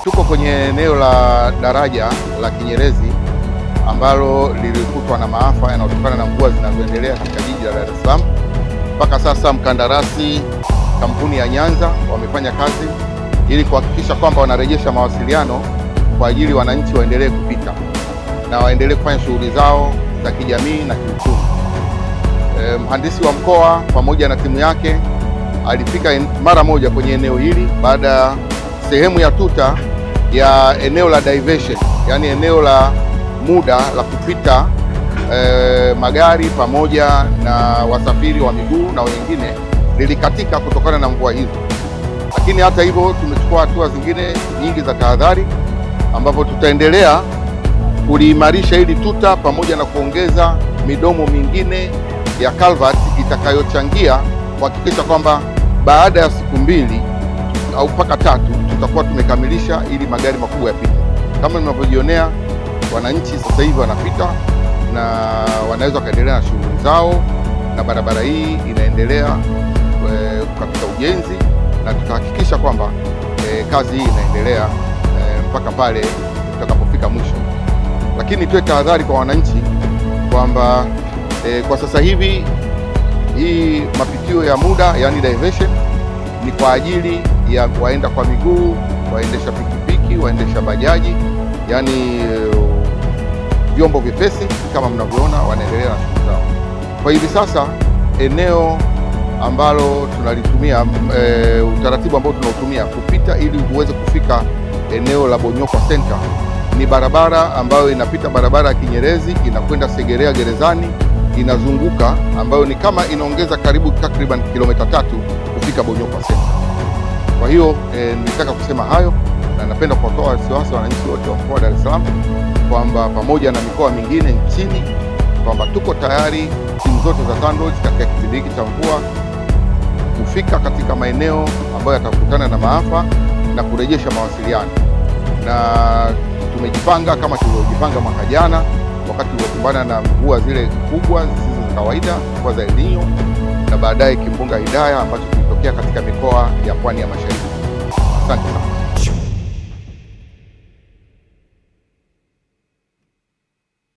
Tuko kwenye eneo la daraja la Kinyerezi ambalo lilikutwa na maafa yanayotokana na mvua zinazoendelea katika jiji la Dar es Salaam. Mpaka sasa mkandarasi kampuni ya Nyanza wamefanya kazi ili kuhakikisha kwamba wanarejesha mawasiliano kwa ajili wananchi waendelee kupita na waendelee kufanya shughuli zao za kijamii na kiuchumi. Mhandisi wa mkoa pamoja na timu yake alifika mara moja kwenye eneo hili baada ya sehemu ya tuta ya eneo la diversion, yani eneo la muda la kupita magari pamoja na wasafiri wa miguu na wengine lilikatika kutokana na mvua hizo. Lakini hata hivyo tumechukua hatua zingine nyingi za tahadhari, ambapo tutaendelea kuliimarisha hili tuta pamoja na kuongeza midomo mingine ya culvert itakayochangia kuhakikisha kwamba baada ya siku 2 au mpaka 3 tutakuwa tumekamilisha ili magari makubwa yapite. Kama mnavyojionea, wananchi sasa hivi wanapita na wanaweza kuendelea na shughuli zao, na barabara hii inaendelea katika ujenzi, na tutahakikisha kwamba kazi hii inaendelea mpaka pale tutakapofika mwisho. Lakini tuwe tahadhari kwa wananchi kwamba kwa sasa hivi hii mapitio ya muda, yani diversion, ni kwa ajili ya waenda kwa miguu, waendesha pikipiki, waendesha bajaji, yani vyombo vyepesi kama mnavyoona wanaendelea na shughuli zao. Kwa hivi sasa eneo ambalo tunalitumia utaratibu ambao tunautumia kupita ili uweze kufika eneo la Bonyokwa Center ni barabara ambayo inapita barabara ya Kinyerezi inakwenda Segerea Gerezani, inazunguka, ambayo ni kama inaongeza karibu takriban kilomita 3 kufika Bonyokwa Center. Kwa hiyo nilitaka kusema hayo, na napenda kuwatoa wasiwasi wananchi wote wa mkoa wa Dar es Salaam kwamba pamoja na mikoa mingine nchini kwamba tuko tayari, timu zote za TANROADS katika kipindi hiki cha mvua kufika katika maeneo ambayo yatakutana na maafa na kurejesha mawasiliano, na tumejipanga kama tulivyojipanga mwaka jana wakati tulikumbana na mvua zile kubwa zisizo za kawaida, mvua za El Nino, na baadaye kimbunga Hidaya ambacho kilitokea katika mikoa ya Pwani ya Mashariki. Asante sana.